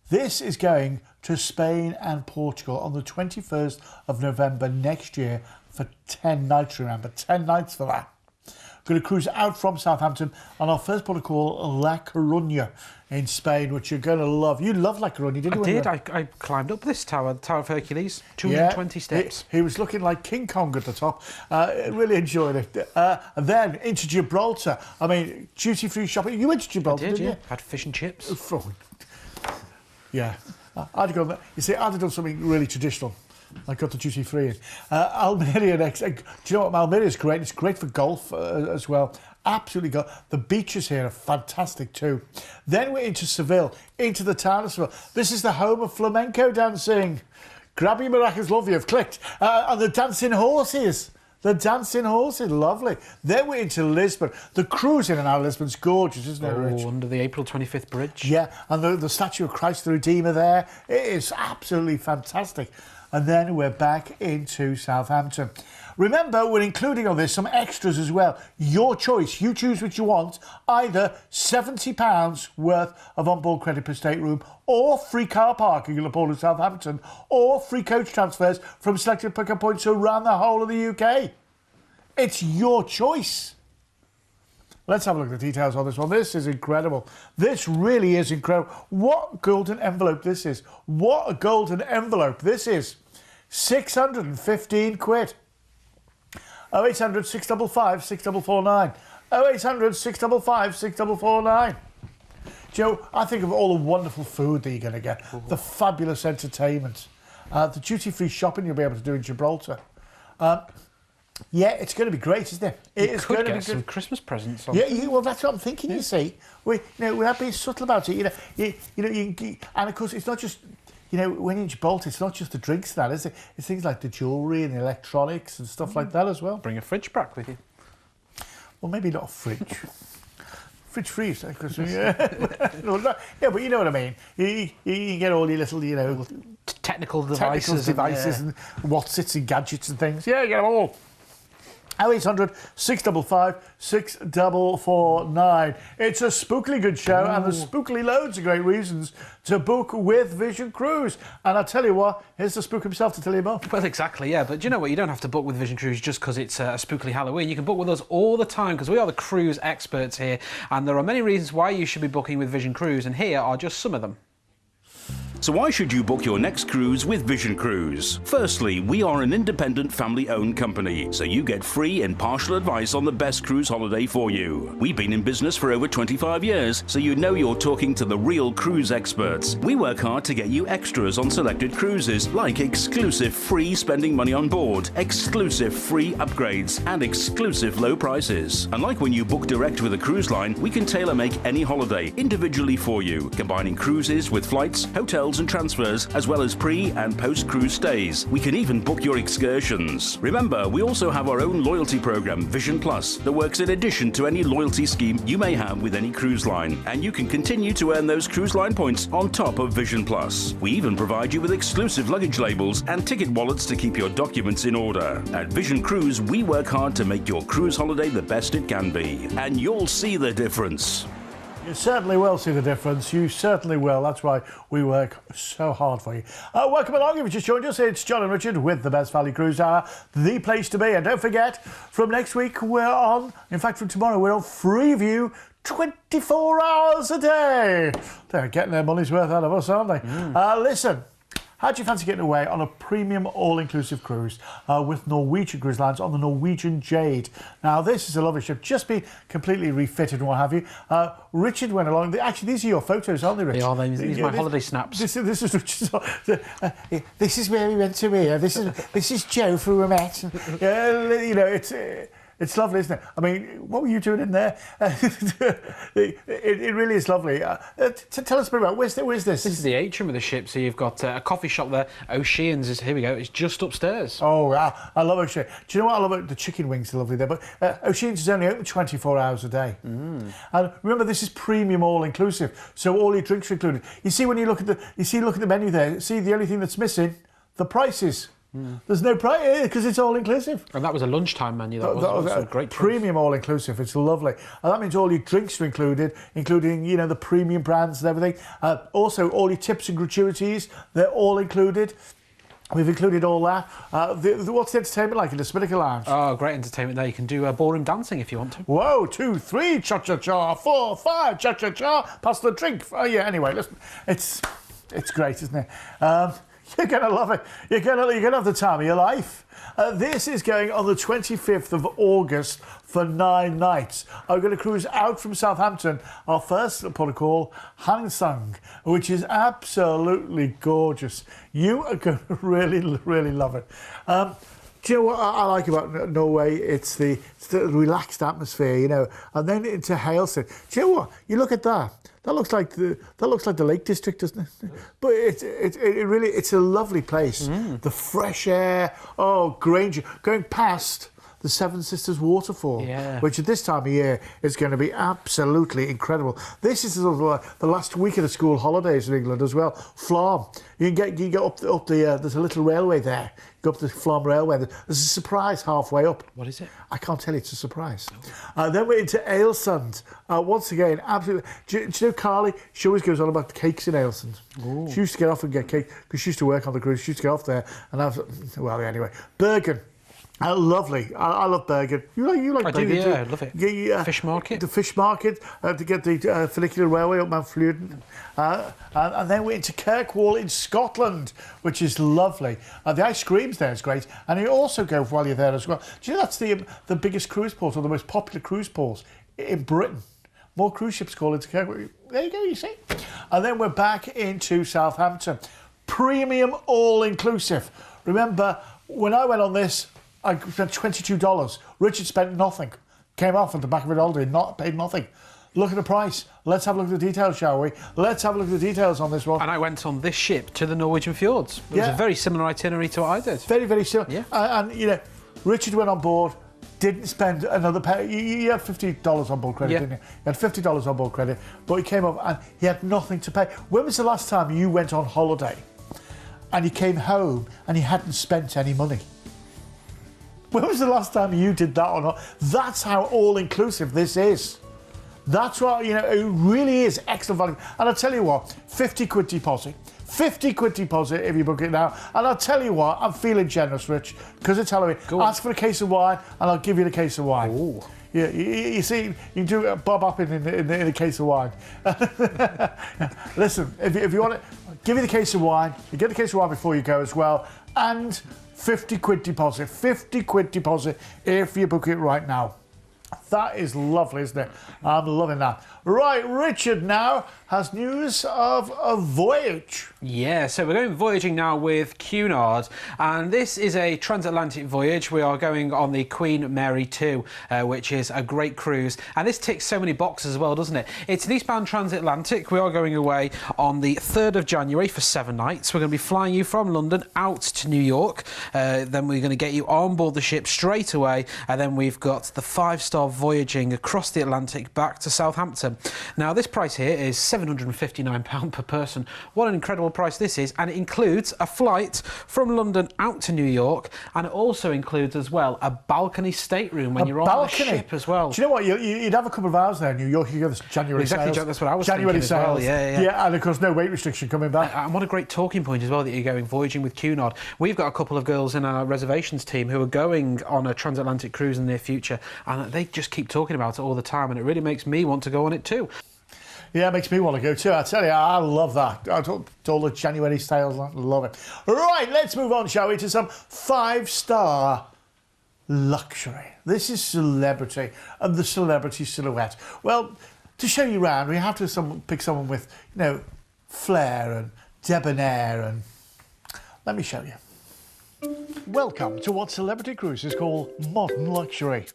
This is going to Spain and Portugal on the 21st of November next year for 10 nights, remember, 10 nights for that. Going to cruise out from Southampton on our first port of call, La Coruña in Spain, which you're going to love. You love La Coruña, didn't you? I did. I climbed up this tower, the Tower of Hercules, 220 steps. He was looking like King Kong at the top. Really enjoyed it. And then into Gibraltar. I mean, duty-free shopping. You went to Gibraltar, didn't you? Had fish and chips. Yeah. I'd gone there. You see, I'd have done something really traditional. I got the duty free in. Almeria next. Do you know what? Almeria is great. It's great for golf as well. Absolutely good. The beaches here are fantastic too. Then we're into Seville, into the town of Seville. This is the home of flamenco dancing. Grab your maracas, love you. I've clicked. And the dancing horses. The dancing horses, lovely. Then we're into Lisbon. The cruise in and out of Lisbon's gorgeous, isn't it, Rich? Oh, under the April 25th bridge. Yeah, and the statue of Christ the Redeemer there. It is absolutely fantastic. And then we're back into Southampton. Remember, we're including on this some extras as well. Your choice. You choose what you want. Either £70 worth of onboard credit per stateroom, or free car parking at Port of Southampton, or free coach transfers from selected pickup points around the whole of the UK. It's your choice. Let's have a look at the details on this one. This is incredible. This really is incredible. What golden envelope this is. What a golden envelope this is. 615 quid. 0800 655 6449. 0800 655 6449. Joe, I think of all the wonderful food that you're going to get. The fabulous entertainment. The duty-free shopping you'll be able to do in Gibraltar. Yeah, it's going to be great, isn't it? It is going to be some Christmas presents on. Yeah, well, that's what I'm thinking. Yeah. You see, we're not being subtle about it. And of course, it's not just, when you're in Gibraltar, it's not just the drinks and that, is it? It's things like the jewellery and the electronics and stuff like that as well. Bring a fridge back with you. Well, maybe not a fridge. Fridge freeze, because yeah, but you know what I mean. You can get all your little, technical devices and what sits in gadgets and things. Yeah, you get them all. 0800 655 6449. It's a spookily good show, and there's spookily loads of great reasons to book with Vision Cruise. And I tell you what, here's the spook himself to tell you more. Well, exactly, yeah. But do you know what? You don't have to book with Vision Cruise just because it's a spookily Halloween. You can book with us all the time because we are the cruise experts here, and there are many reasons why you should be booking with Vision Cruise, and here are just some of them. So why should you book your next cruise with Vision Cruise? Firstly, we are an independent family-owned company, so you get free and partial advice on the best cruise holiday for you. We've been in business for over 25 years, so you know you're talking to the real cruise experts. We work hard to get you extras on selected cruises, like exclusive free spending money on board, exclusive free upgrades, and exclusive low prices. Unlike when you book direct with a cruise line, we can tailor-make any holiday individually for you, combining cruises with flights, hotels, and transfers, as well as pre- and post-cruise stays. We can even book your excursions. Remember, we also have our own loyalty program, Vision Plus, that works in addition to any loyalty scheme you may have with any cruise line, and you can continue to earn those cruise line points on top of Vision Plus. We even provide you with exclusive luggage labels and ticket wallets to keep your documents in order. At Vision Cruise, we work hard to make your cruise holiday the best it can be, and you'll see the difference. You certainly will see the difference. You certainly will. That's why we work so hard for you. Welcome along. If you just joined us, it's John and Richard with the Best Value Cruise Hour, the place to be. And don't forget, from next week, we're on, in fact, from tomorrow, we're on Freeview 24 hours a day. They're getting their money's worth out of us, aren't they? Listen, how do you fancy getting away on a premium all-inclusive cruise with Norwegian Cruise Lines on the Norwegian Jade? Now, this is a lovely ship, just been completely refitted and what have you. Richard went along. Actually, these are your photos, aren't they, Richard? They are. These are my holiday snaps. This is Richard's. This is where we went to here. This is Joe from Ramet. You know, it's lovely, isn't it? I mean, what were you doing in there? It really is lovely. Tell us a bit about where's this? This is the atrium of the ship. So you've got a coffee shop there. O'Shea's is, here we go. It's just upstairs. Oh, I love O'Shea. Do you know what I love about the chicken wings? Are lovely there, but O'Shea's is only open 24 hours a day. And remember, this is premium all inclusive, so all your drinks are included. You see, when you look at the menu there, see the only thing that's missing, the prices. There's no price because it's all inclusive. And that was a lunchtime menu. That was a great choice. Premium all inclusive. It's lovely. And that means all your drinks are included, including, you know, the premium brands and everything. Also, all your tips and gratuities, they're all included. We've included all that. What's the entertainment like in the Spinnaker Lounge? Oh, great entertainment there. You can do ballroom dancing if you want to. Whoa, 2, 3, cha-cha-cha, 4, 5, cha-cha-cha, pass the drink. Yeah, anyway, listen, it's great, isn't it? You're going to love it. You're going to have the time of your life. This is going on the 25th of August for 9 nights. I'm going to cruise out from Southampton. Our first port of call, Hansung, which is absolutely gorgeous. You are going to really, really love it. Do you know what I like about Norway? It's the relaxed atmosphere, you know. And then into Halesund. Do you know what? You look at that. That looks like the Lake District, doesn't it? But it's a lovely place. The fresh air. Oh, Granger, going past the Seven Sisters waterfall, which at this time of year is going to be absolutely incredible. This is sort of the last week of the school holidays in England as well. Flarm, you can get up the there's a little railway there. Go up the Flarm railway. There's a surprise halfway up. What is it? I can't tell you. It's a surprise. Then we're into Ailsund. Once again, absolutely. Do you know Carly? She always goes on about the cakes in Ailsund. Ooh. She used to get off and get cake because she used to work on the cruise. She used to get off there and have. Well, anyway, Bergen. Lovely. I love Bergen. You like Bergen? Yeah, I love it. Fish market. The fish market to get the funicular railway up Mount Fluden. And then we're into Kirkwall in Scotland, which is lovely. The ice creams there is great. And you also go while you're there as well. Do you know that's the biggest cruise port or the most popular cruise port in Britain? More cruise ships call into Kirkwall. There you go, you see. And then we're back into Southampton. Premium all-inclusive. Remember, when I went on this, I spent $22. Richard spent nothing. Came off at the back of it all day, paid nothing. Look at the price. Let's have a look at the details, shall we? Let's have a look at the details on this one. And I went on this ship to the Norwegian fjords. It was a very similar itinerary to what I did. Very, very similar. Yeah. And, you know, Richard went on board, didn't spend another penny. You had $50 on board credit, didn't you? You had $50 on board credit, but he came up and he had nothing to pay. When was the last time you went on holiday and you came home and you hadn't spent any money? When was the last time you did that or not? That's how all-inclusive this is. That's what, you know, it really is excellent value. And I'll tell you what, 50 quid deposit. 50 quid deposit if you book it now. And I'll tell you what, I'm feeling generous, Rich, because it's Halloween. Ask for a case of wine and I'll give you the case of wine. Ooh. Yeah, you see, you can do bob up in a case of wine. Listen, if you want it, give you the case of wine. You get the case of wine before you go as well. And 50 quid deposit. 50 quid deposit if you book it right now. That is lovely, isn't it? I'm loving that. Right, Richard now has news of a voyage. Yeah, so we're going voyaging now with Cunard, and this is a transatlantic voyage. We are going on the Queen Mary 2, which is a great cruise, and this ticks so many boxes as well, doesn't it? It's an eastbound transatlantic. We are going away on the 3rd of January for 7 nights. We're going to be flying you from London out to New York. Then we're going to get you on board the ship straight away, and then we've got the 5-star voyaging across the Atlantic back to Southampton. Now, this price here is £759 per person. What an incredible price this is, and it includes a flight from London out to New York, and it also includes as well a balcony stateroom when you're on the ship as well. Do you know what? You'd have a couple of hours there in New York. You go to January exactly, sales. That's what I was January thinking sales. As well. Yeah, and of course no weight restriction coming back. And what a great talking point as well that you're going voyaging with Cunard. We've got a couple of girls in our reservations team who are going on a transatlantic cruise in the near future, and they just just keep talking about it all the time, and it really makes me want to go on it too. Yeah, it makes me want to go too. I tell you, I love that. All the January styles, I love it. Right, let's move on, shall we, to some 5-star luxury. This is celebrity and the celebrity silhouette. Well, to show you around, we have to pick someone with, you know, flair and debonair, and let me show you. Welcome to what celebrity cruises call modern luxury.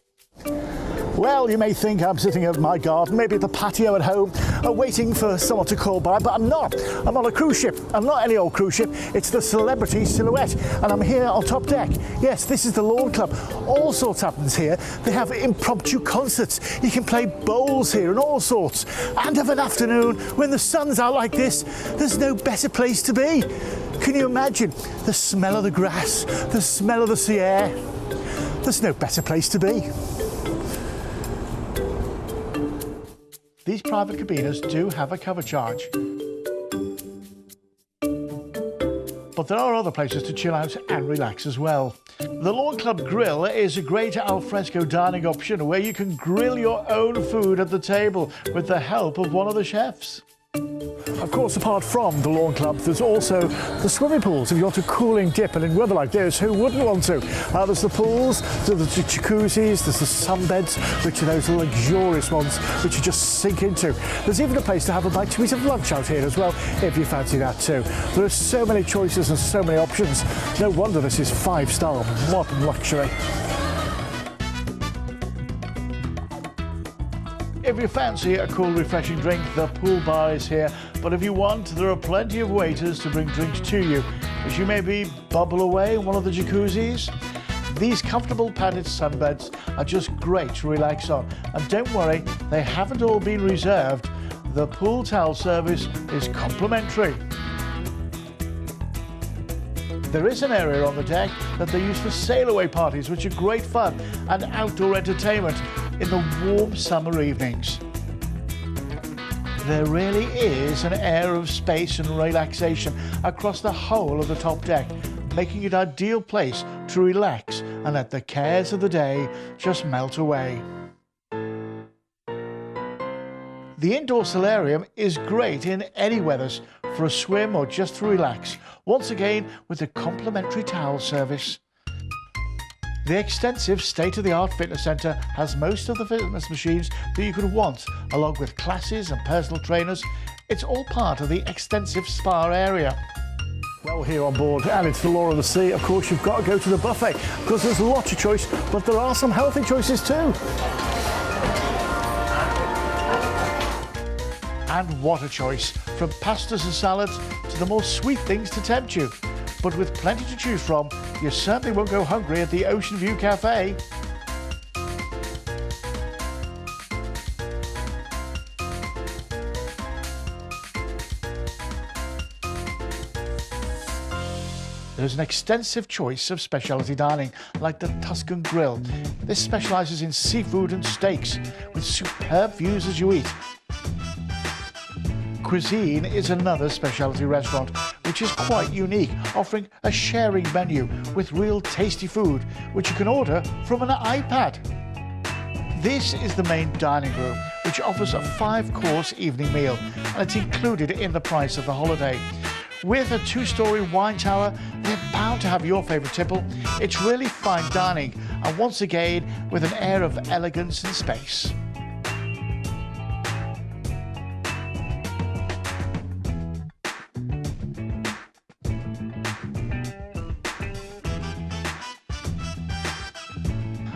Well, you may think I'm sitting at my garden, maybe at the patio at home, waiting for someone to call by, but I'm not. I'm on a cruise ship. I'm not any old cruise ship. It's the Celebrity Silhouette, and I'm here on top deck. Yes, this is the Lawn Club. All sorts happens here. They have impromptu concerts. You can play bowls here and all sorts. And of an afternoon, when the sun's out like this, there's no better place to be. Can you imagine the smell of the grass, the smell of the sea air? There's no better place to be. These private cabinas do have a cover charge, but there are other places to chill out and relax as well. The Lawn Club Grill is a great alfresco dining option where you can grill your own food at the table with the help of one of the chefs. Of course, apart from the Lawn Club, there's also the swimming pools. If you want a cooling dip, and in weather like this, who wouldn't want to? There's the pools, there's the jacuzzis, there's the sunbeds, which are those luxurious ones which you just sink into. There's even a place to have a bite to eat of lunch out here as well, if you fancy that too. There are so many choices and so many options. No wonder this is 5-star modern luxury. If you fancy a cool, refreshing drink, the pool bar is here. But if you want, there are plenty of waiters to bring drinks to you, as you maybe bubble away in one of the jacuzzis. These comfortable padded sunbeds are just great to relax on. And don't worry, they haven't all been reserved. The pool towel service is complimentary. There is an area on the deck that they use for sail-away parties, which are great fun and outdoor entertainment in the warm summer evenings. There really is an air of space and relaxation across the whole of the top deck, making it an ideal place to relax and let the cares of the day just melt away. The indoor solarium is great in any weathers for a swim or just to relax, once again with a complimentary towel service. The extensive state-of-the-art fitness centre has most of the fitness machines that you could want, along with classes and personal trainers. It's all part of the extensive spa area. Well, here on board, and it's the law of the sea, of course you've got to go to the buffet, because there's lots of choice, but there are some healthy choices too. And what a choice, from pastas and salads to the more sweet things to tempt you. But with plenty to choose from, you certainly won't go hungry at the Ocean View Cafe. There's an extensive choice of specialty dining, like the Tuscan Grill. This specialises in seafood and steaks, with superb views as you eat. Cuisine is another specialty restaurant, which is quite unique, offering a sharing menu with real tasty food, which you can order from an iPad. This is the main dining room, which offers a 5-course evening meal, and it's included in the price of the holiday. With a 2-storey wine tower, they're bound to have your favourite tipple. It's really fine dining, and once again, with an air of elegance and space.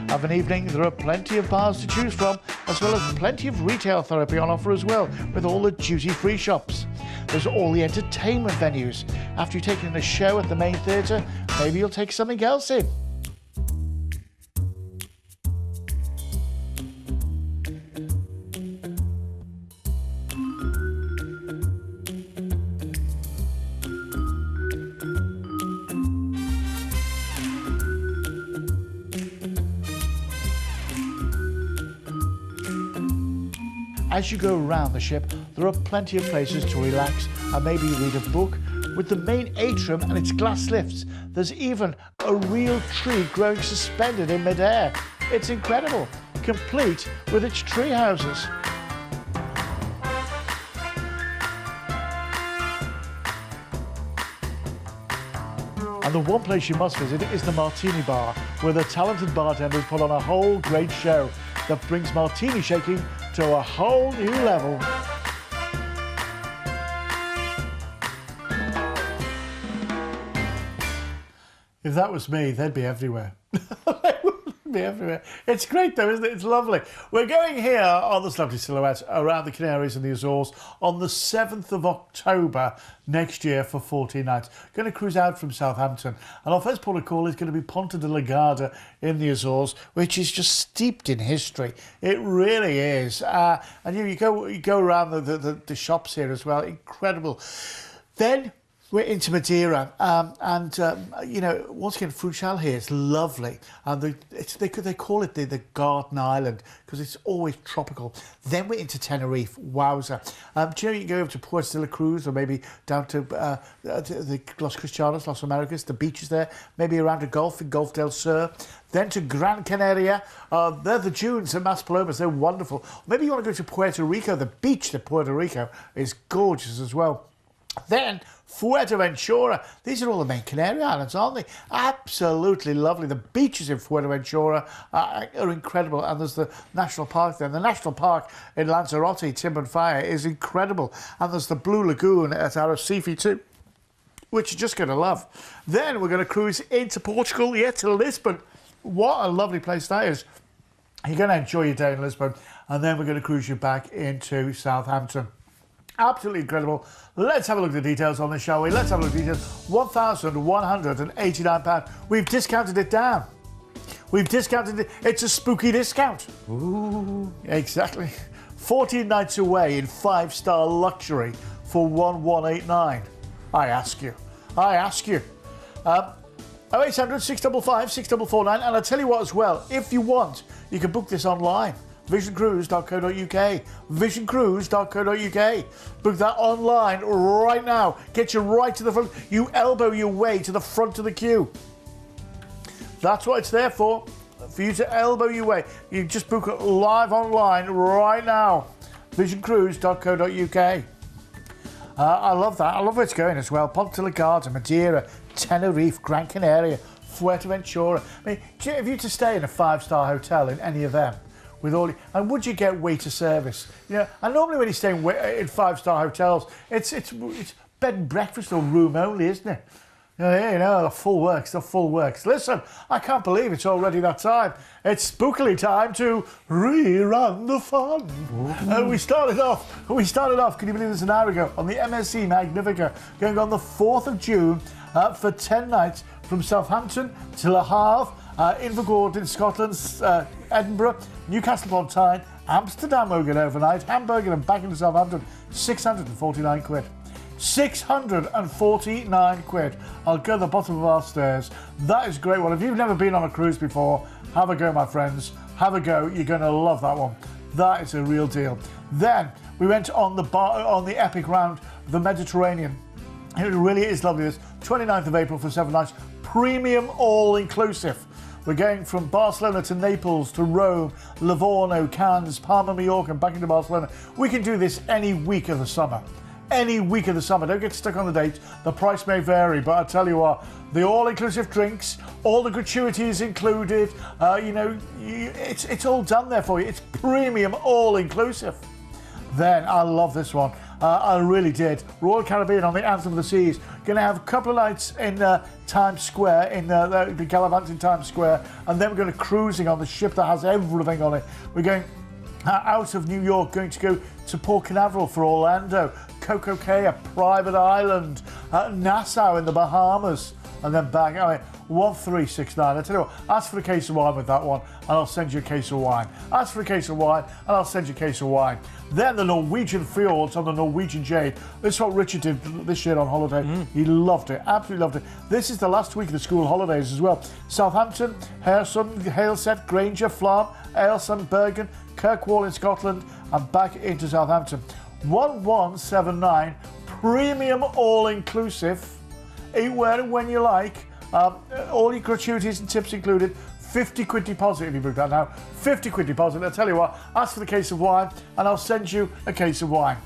Of an evening, there are plenty of bars to choose from, as well as plenty of retail therapy on offer as well, with all the duty-free shops. There's all the entertainment venues. After you've taken a show at the main theatre, maybe you'll take something else in. As you go around the ship, there are plenty of places to relax and maybe read a book. With the main atrium and its glass lifts, there's even a real tree growing suspended in midair. It's incredible. complete with its tree houses. And the one place you must visit is the Martini Bar, where the talented bartenders put on a whole great show that brings martini shaking to a whole new level. If that was me, they'd be everywhere. Be everywhere. It's great though, isn't it? It's lovely. We're going here on this lovely silhouette around the Canaries and the Azores on the 7th of October next year for 14 nights. Going to cruise out from Southampton. And our first port of call is going to be Ponta de la Garda in the Azores, which is just steeped in history. It really is. And you go around the shops here as well. Incredible. Then we're into Madeira, you know, once again, Funchal here is lovely, and they call it the Garden Island because it's always tropical. Then we're into Tenerife, wowza. Do you know you can go over to Puerto de la Cruz or maybe down to the Los Cristianos, Los Americas, the beaches there, maybe around the Gulf in Gulf del Sur. Then to Gran Canaria, they're the dunes at Maspalomas, they're wonderful. Maybe you want to go to Puerto Rico, the beach at Puerto Rico is gorgeous as well. Then Fuerteventura. These are all the main Canary Islands, aren't they? Absolutely lovely. The beaches in Fuerteventura are incredible, and there's the national park there. The national park in Lanzarote, Timber and Fire, is incredible, and there's the Blue Lagoon at Arrecife too, which you're just going to love. Then we're going to cruise into Portugal, to Lisbon. What a lovely place that is. You're going to enjoy your day in Lisbon, and then we're going to cruise you back into Southampton. Absolutely incredible. Let's have a look at the details on this, shall we? Let's have a look at the details. £1,189. We've discounted it down. We've discounted it. It's a spooky discount. Ooh. Exactly. 14 nights away in 5-star luxury for 1,189. I ask you. 0800 655 6449. And I'll tell you what as well, if you want, you can book this online. visioncruise.co.uk, visioncruise.co.uk. Book that online right now. Get you right to the front. You elbow your way to the front of the queue. That's what it's there for you to elbow your way. You just book it live online right now. visioncruise.co.uk. I love that. I love where it's going as well. Ponta de la Garda, Madeira, Tenerife, Gran Canaria, Fuerteventura. I mean, if you were to stay in a 5-star hotel in any of them, with all, and would you get waiter service? You know, and normally when you stay in 5-star hotels, it's bed and breakfast or room only, isn't it? You know, the full works. Listen, I can't believe it's already that time. It's spookily time to rerun the fun. We started off, can you believe this, an hour ago, on the MSC Magnifica, going on the 4th of June for 10 nights from Southampton to Le Havre, Invergordon in Scotland, Edinburgh, Newcastle upon Tyne, Amsterdam we're going overnight, Hamburg and back into Southampton, 649 quid. 649 quid. I'll go to the bottom of our stairs. That is a great one. If you've never been on a cruise before, have a go, my friends. Have a go. You're going to love that one. That is a real deal. Then we went on the epic round, the Mediterranean. It really is lovely. This 29th of April for 7 nights, premium all-inclusive. We're going from Barcelona to Naples to Rome, Livorno, Cannes, Palma, Mallorca, and back into Barcelona. We can do this any week of the summer. Any week of the summer. Don't get stuck on the date. The price may vary, but I tell you what, the all-inclusive drinks, all the gratuities included, it's all done there for you. It's premium all-inclusive. Then, I love this one. I really did. Royal Caribbean on the Anthem of the Seas. Going to have a couple of nights in Times Square, in the Gallivant in Times Square, and then we're going to cruising on the ship that has everything on it. We're going out of New York, going to go to Port Canaveral for Orlando, Coco Cay, a private island, Nassau in the Bahamas, and then back. 1369. I tell you what, ask for a case of wine with that one, and I'll send you a case of wine. Ask for a case of wine, and I'll send you a case of wine. Then the Norwegian fjords on the Norwegian Jade. This is what Richard did this year on holiday. He loved it, absolutely loved it. This is the last week of the school holidays as well. Southampton, Halesowen, Haleset, Granger, Flam, Ayleston, Bergen, Kirkwall in Scotland, and back into Southampton. 1179, premium all-inclusive. Eat where and when you like. All your gratuities and tips included. 50 quid deposit if you book that now. 50 quid deposit. I'll tell you what, ask for the case of wine and I'll send you a case of wine.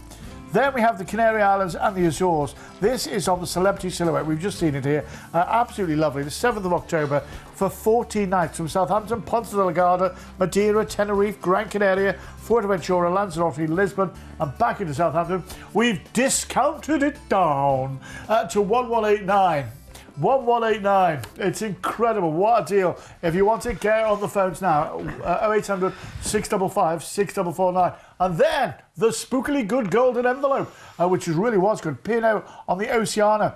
Then we have the Canary Islands and the Azores. This is on the Celebrity Silhouette. We've just seen it here. Absolutely lovely. The 7th of October for 14 nights from Southampton, Ponta Delgada, Madeira, Tenerife, Gran Canaria, Fuerteventura, Lanzarote, Lisbon, and back into Southampton. We've discounted it down to 1189. 1189. It's incredible. What a deal. If you want it, get on the phones now. 0800 655 6449. And then the spookily good golden envelope, which really was good. Pinot on the Oceania.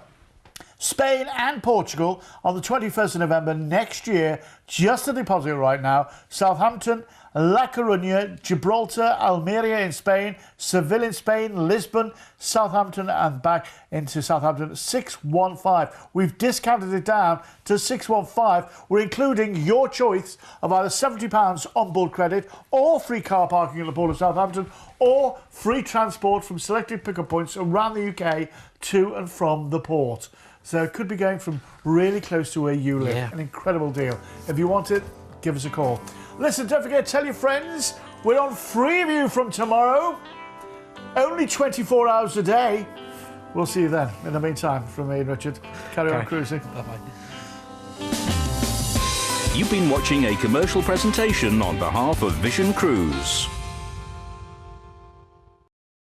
Spain and Portugal on the 21st of November next year. Just a deposit right now. Southampton, La Coruña, Gibraltar, Almeria in Spain, Seville in Spain, Lisbon, Southampton, and back into Southampton. 615. We've discounted it down to 615. We're including your choice of either £70 on board credit, or free car parking at the Port of Southampton, or free transport from selected pickup points around the UK to and from the port. So it could be going from really close to where you live. Yeah. An incredible deal. If you want it, give us a call. Listen, don't forget to tell your friends, we're on Freeview from tomorrow. Only 24 hours a day. We'll see you then. In the meantime, from me and Richard, carry on cruising. Bye-bye. You've been watching a commercial presentation on behalf of Vision Cruise.